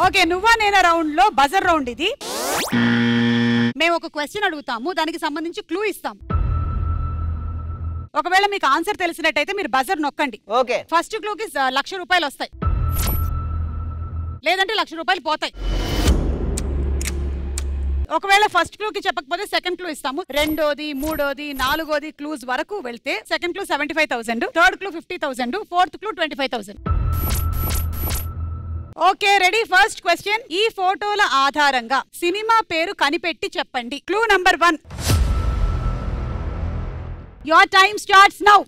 Okay నువ్వా నేనా round లో బజర్ రౌండ్ ఇది. మేము ఒక క్వశ్చన్ అడుగుతాము, దానికి సంబంధించి క్లూ ఇస్తాం. ఒకవేళ మీకు ఆన్సర్ తెలిసినట్టయితే మీరు బజర్ నొక్కండి. ఓకే. ఫస్ట్ క్లూకి 1,00,000 రూపాయలు వస్తాయి, లేదంటే 1,00,000 రూపాయలు పోతాయి. ఒకవేళ ఫస్ట్ క్లూకి చెప్పకపోతే సెకండ్ క్లూ ఇస్తాము. రెండోది, మూడోది, నాలుగోది క్లూస్ వరకు వెళ్తే second clue 75,000, third clue 50,000, fourth clue 25,000. Okay ready. First question, ఈ ఫోటోల ఆధారంగా సినిమా పేరు కనిపెట్టి చెప్పండి. Clue number 1. Your time starts now.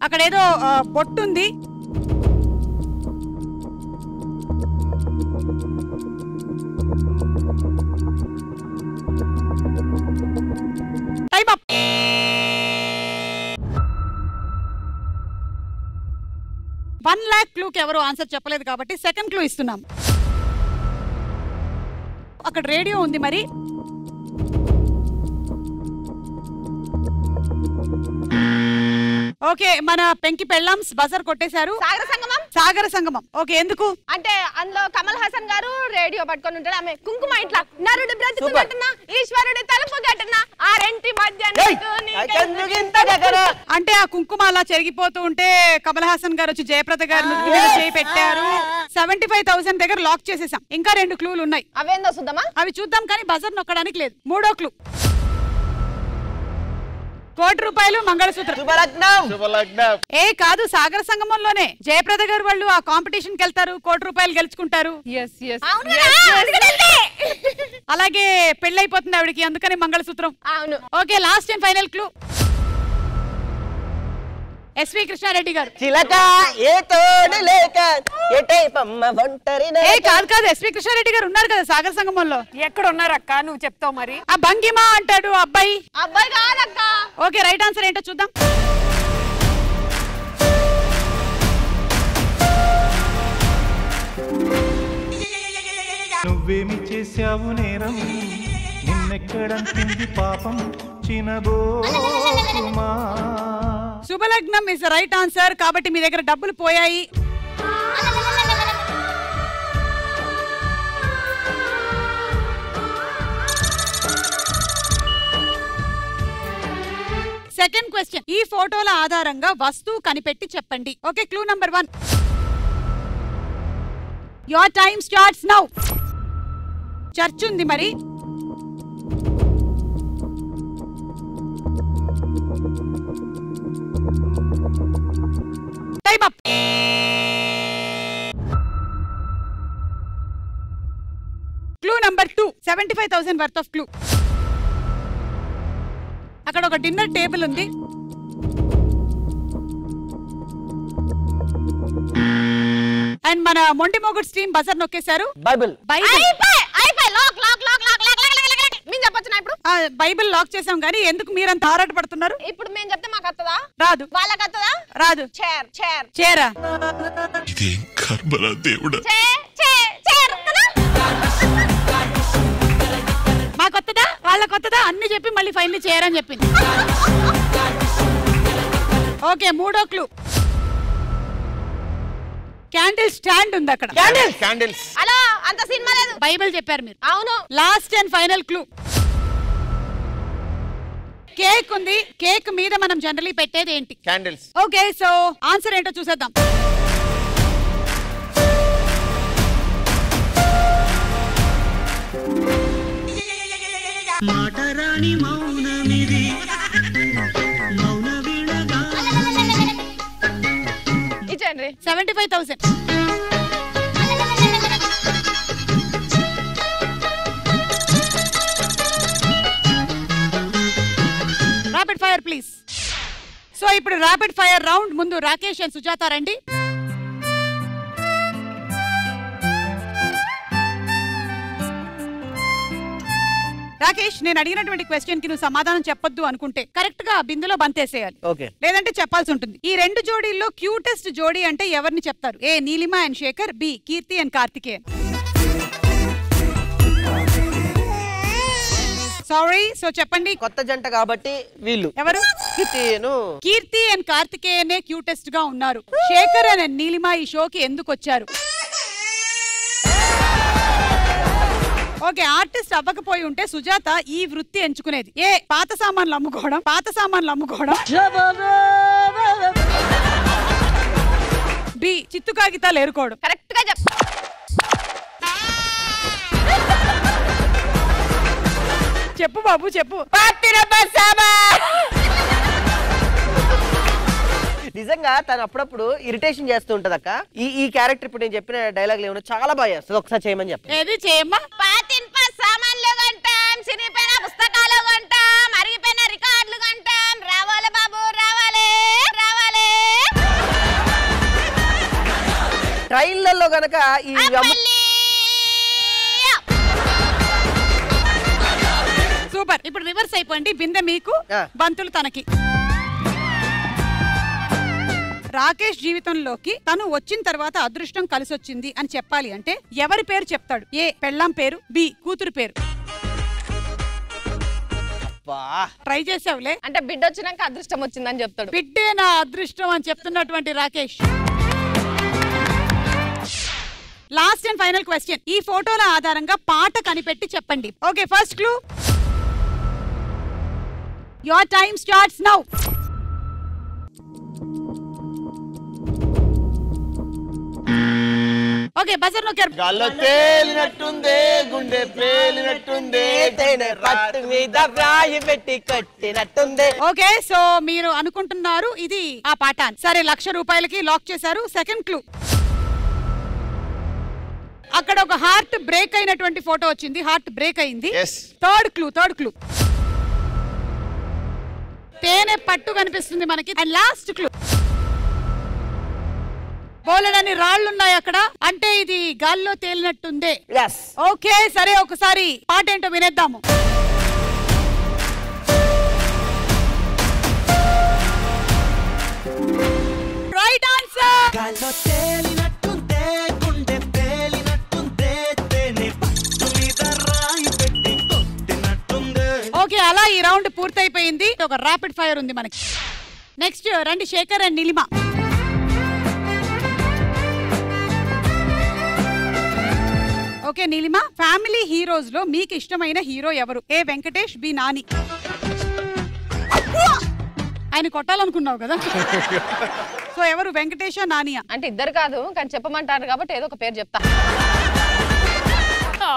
అక్కడ ఏదో బొట్టుంది. Time up. $1,00,000 క్లూకి ఎవరు ఆన్సర్ చెప్పలేదు కాబట్టి సెకండ్ క్లూ ఇస్తున్నాం. అక్కడ రేడియో ఉంది మరి. ఓకే మన పెంకి పెళ్ళాంస్ బజర్ కొట్టేశారు. సాగర సంగమం. ఓకే ఎందుకు అంటే అందులో కమల్ హాసన్ గారు రేడియో పట్టుకొని ఉంటాడు, ఆమె కుంకుమ ఇట్లా నరుడు బ్రతుకున్నట్టున్నా ఈశ్వరుడి తలుపు కట్టున్నా ఆ రెంటి మధ్య అంటే ఆ కుంకుమ అలా చెరిగిపోతూ ఉంటే కమల్ హాసన్ గారు వచ్చి జయప్రద గారు చేయి పెట్టారు. 75,000 దగ్గర లాక్ చేసేసాం. ఇంకా 2 క్లూలు ఉన్నాయి, అవేందో చూద్దామా? అవి చూద్దాం కానీ బజర్ నొక్కడానికి లేదు. మూడో క్లూ, ₹1,00,000 మంగళసూత్రం. ఏ కాదు, సాగర సంగమంలోనే జయప్రద గారు వాళ్ళు ఆ కాంపిటీషన్ కి వెళ్తారు, ₹1,00,000 గెలుచుకుంటారు. అలాగే పెళ్ళైపోతుంది ఆవిడకి, అందుకని మంగళసూత్రం. అవును. Okay last and final clue, SV Krishna Reddy garu. కాదు ఎస్వి కృష్ణారెడ్డి గారు ఉన్నారు కదా సాగర సంగమంలో. ఎక్కడ ఉన్నారు అక్క, నువ్వు చెప్తావు మరి. ఆ భంగిమ అంటాడు అబ్బాయి. అబ్బాయి కాదక్క. ఓకే రైట్ ఆన్సర్ ఏంటో చూద్దాం. నువ్వేమి చేశావు నేరం, నిన్నెక్కడంటుంది పాపం చినబోకుమా. Subhalagnam is right answer. కాబట్టి మీ దగ్గర డబ్బులు పోయాయి. సెకండ్ క్వశ్చన్, ఈ ఫోటోల ఆధారంగా వస్తువు కనిపెట్టి చెప్పండి. Okay clue number 1. Your time starts now. Church ఉంది మరి. Time up. Clue number 2, 75,000 worth of clue. అక్కడ ఒక డిన్నర్ టేబుల్ ఉంది. అండ్ మన మొండి మొగుడు స్ట్రీమ్ బజర్ నొక్కేశారు. బైబిల్ లాక్ చేసాం కానీ ఎందుకు మీరంత ఆరాట పడుతున్నారు? ఇప్పుడు మేము చెప్తే మాకు వస్తుందా? రాదు. వాళ్ళకి వస్తుందా? రాదు. చేరా మా కొత్తదా వాళ్ళ కొత్తదా అన్ని చెప్పి మళ్ళీ ఫైనల్ చేయరని చెప్పింది. ఓకే మూడో క్లూ, క్యాండిల్ స్టాండ్ ఉంది అక్కడ. అలా అంత సినిమా లేదు. బైబిల్ చెప్పారు మీరు. అవును. Last and final clue, cake ఉంది. కేక్ మీద మనం జనరలీ పెట్టేది ఏంటి? క్యాండిల్స్. ఓకే సో ఆన్సర్ ఏంటో చూసేద్దాం. మాటరాని మౌనమిది మౌన వీణగా. ఇచ్చండి 75,000. Rapid fire please. సో ఇప్పుడు ర్యాపిడ్ ఫైర్ రౌండ్. ముందు రాకేష్ అండ్ సుజాత రండి. రాకేష్, నేను అడిగినటువంటి క్వశ్చన్ కి నువ్వు సమాధానం చెప్పొద్దు అనుకుంటే కరెక్ట్ గా బిందులో బంతేసేయాలి. లేదంటే చెప్పాల్సి ఉంటుంది. ఈ 2 జోడీల్లో క్యూటెస్ట్ జోడీ అంటే ఎవరిని చెప్తారు? A Neelima and Shekhar, B Keerthi and Karthikeyan. Sorry so చెప్పండి. కొత్త జంట కాబట్టి వీళ్ళు ఎవరు? కీర్తి అండ్ కార్తికేయనే క్యూటెస్ట్ గా ఉన్నారు. శేఖర్ అండ్ నీలిమ ఈ షోకి ఎందుకు వచ్చారు? ఓకే, ఆర్టిస్ట్ అవ్వకపోయి ఉంటే సుజాత ఈ వృత్తి ఎంచుకునేది. ఏ పాత సామాన్లు అమ్ముకోవడం, బి చిత్తు కాగితాలు ఏరుకోవడం. కరెక్ట్ గా చెప్ప. చెప్పు బాబు చెప్పు. నిజంగా తను అప్పుడప్పుడు ఇరిటేషన్ చేస్తూ ఉంటది అక్క. ఈ క్యారెక్టర్ ఇప్పుడు నేను చెప్పిన డైలాగ్ ఏమన్నా చాలా బాగా చేస్తుంది. ఒకసారి చేయమని చెప్పి. ఏది చేయమ్మా? పాతిన్ప సామాన్లు కొంటాం, చినిపోయిన పుస్తకాలు కొంటాం, అరిగిపోయిన రికార్డులు కొంటాం. రావాలి బాబు రావాలి రావాలి. ట్రైన్లలో గనక ఈ సూపర్. ఇప్పుడు రివర్స్ అయిపోండి. బిందె మీకు, బంతులు తనకి. రాకేష్ జీవితంలోకి తను వచ్చిన తర్వాత అదృష్టం కలిసొచ్చింది అని చెప్పాలి అంటే ఎవరి పేరు చెప్తాడు? ఏ పెళ్ళాం పేరు, బి కూతురు పేరు. ట్రై చేసావులే అంటే బిడ్డ వచ్చినాక అదృష్టం వచ్చిందని చెప్తాడు. బిడ్డే నా అదృష్టం అని చెప్తున్నటువంటి Rakesh. Last and final question. ఈ ఫోటోల ఆధారంగా పాట కనిపెట్టి చెప్పండి. Okay, first clue. Your time starts now. Okay, buzzer నొక్కారు. గాల్లో తేలినట్టుందే, గుండె పేలినట్టుందే, తేనె పట్టు మీద రాయి పెట్టి కట్టినట్టుందే. ఓకే, సో మీరు అనుకుంటున్నారు ఇది ఆ పాట. సరే, 1,00,000 రూపాయలకి లాక్ చేశారు. Second clue. అక్కడ ఒక హార్ట్ బ్రేక్ అయినటువంటి ఫోటో వచ్చింది. హార్ట్ బ్రేక్ అయింది. Third clue. తేనె పట్టు కనిపిస్తుంది మనకి. And last clue. బోలెడని రాళ్లున్నాయి అక్కడ, అంటే ఇది గాల్లో తేలినట్టుందే. ఓకే, సరే ఒకసారి పాట ఏంటో వినేద్దాము. Right answer. గాల్లో తేలినట్టుందే, గుండె పేలినట్టుందే, తేనె పట్టు మీద రాయి పెట్టి కొట్టినట్టుందే. ఓకే, అలా ఈ రౌండ్ పూర్తయిపోయింది. ఒక ర్యాపిడ్ ఫైర్ ఉంది మనకి. నెక్స్ట్ రండి, Shekhar and Neelima. Okay Neelima, family heroes లో మీకు ఇష్టమైన హీరో ఎవరు? A Venkatesh, B Nani. ఆయన కొట్టాలనుకున్నావు కదా. సో ఎవరు, వెంకటేషా నానియా? అంటే ఇద్దరు కాదు కానీ చెప్పమంటారు కాబట్టి ఏదో ఒక పేరు చెప్తా.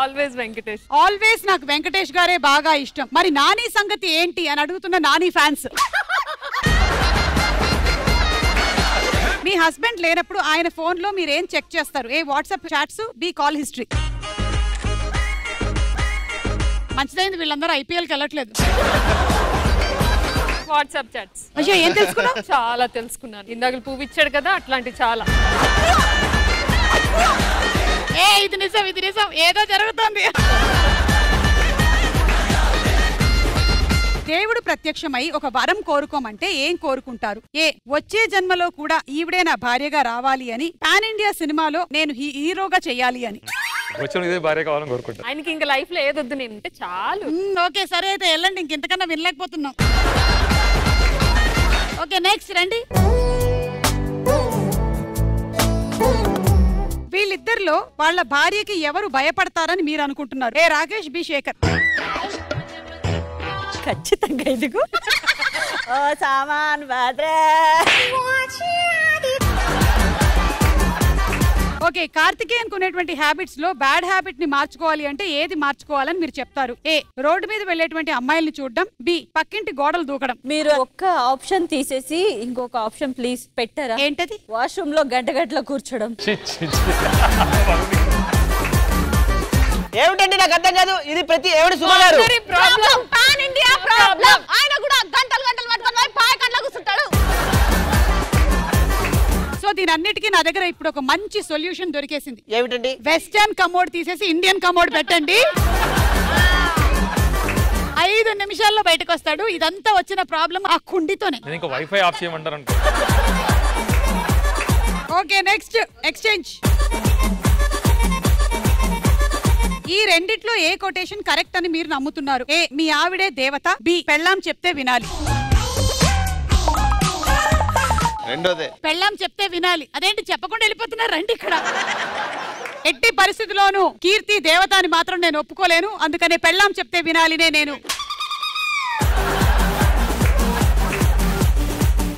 ఆల్వేస్ వెంకటేష్. ఆల్వేస్ నాకు వెంకటేష్ గారే బాగా ఇష్టం. మరి నాని సంగతి ఏంటి అని అడుగుతున్న నాని ఫ్యాన్స్. మీ హస్బెండ్ లేనప్పుడు ఆయన ఫోన్ లో మీరు ఏం చెక్ చేస్తారు? A WhatsApp chats, B call history. మంచిదైంది, వీళ్ళందరూ ఐపీఎల్కి వెళ్ళట్లేదు. WhatsApp chats. అయ్యో, ఏం తెలుసుకున్నావు? చాలా తెలుసుకున్నాను. ఇందాక పువ్వు ఇచ్చాడు కదా, అట్లాంటి చాలా. ఇది నిజం ఏదో జరుగుతుంది. దేవుడు ప్రత్యక్షమై ఒక వరం కోరుకోమంటే ఏం కోరుకుంటారు? ఏ వచ్చే జన్మలో కూడా ఈవిడే నా భార్యగా రావాలి అని, పాన్ ఇండియా సినిమాలో నేను హీరోగా చెయ్యాలి అని. ఆయనకి ఇంకా లైఫ్ లో ఏదొద్దు నేను అంటే చాలు. ఓకే సరే, అయితే వెళ్ళండి, ఇంకెంతకన్నా వినలేకపోతున్నాం. ఓకే నెక్స్ట్ రండి. వీళ్ళిద్దరిలో వాళ్ళ భార్యకి ఎవరు భయపడతారని మీరు అనుకుంటున్నారు? ఏ రాకేష్, బి శేఖర్. ఖచ్చితంగా ఇదిగో ఓ సామాన్ బాద్రే. ఓకే, కార్తికేయన్ కొనేటువంటి హ్యాబిట్స్ లో బ్యాడ్ హ్యాబిట్ ని మార్చుకోవాలి అంటే ఏది మార్చుకోవాలని మీరు చెప్తారు? ఏ రోడ్డు మీద వెళ్ళేటువంటి అమ్మాయిల్ని చూడడం, బి పక్కింటి గోడలు దూకడం. మీరు ఒక్క ఆప్షన్ తీసేసి ఇంకొక ఆప్షన్ ప్లీజ్ పెట్టారా? ఏంటది? వాష్రూమ్ లో గంటగట్ల కూర్చోడం. ఏమిటండి నాకు అర్థం కాదు. ఇది ప్రతి ఏమిటి సుమ గారు పాన్ ఇండియా ప్రాబ్లం. ఆయన కూడా గంటలు పట్టుకొని పాయ కట్ల కూర్చుంటాడు. సో దీని అన్నిటికీ నా దగ్గర ఇప్పుడు ఒక మంచి సొల్యూషన్ దొరికేసింది. ఏమిటండి? వెస్టర్న్ కమోడ్ తీసేసి ఇండియన్ కమోడ్ పెట్టండి. 5 నిమిషాల్లో బయటకు వస్తాడు. ఇదంతా వచ్చిన ప్రాబ్లం ఆ కుండితోనే. వైఫై ఆఫ్ చేయమంటారు. Okay next exchange. ఈ రెండిట్లో ఏ కొటేషన్ కరెక్ట్ అని మీరు నమ్ముతున్నారు? ఏ మీ ఆవిడే దేవత, బి పెళ్ళాం చెప్తే వినాలి. రెండోదే, పెళ్ళాం చెప్తే వినాలి. అదేంటి చెప్పకుండా వెళ్ళిపోతున్నారు? రండి ఇక్కడ. ఎట్టి పరిస్థితిలోనూ కీర్తి దేవత అని మాత్రం నేను ఒప్పుకోలేను. అందుకనే పెళ్ళాం చెప్తే వినాలినే నేను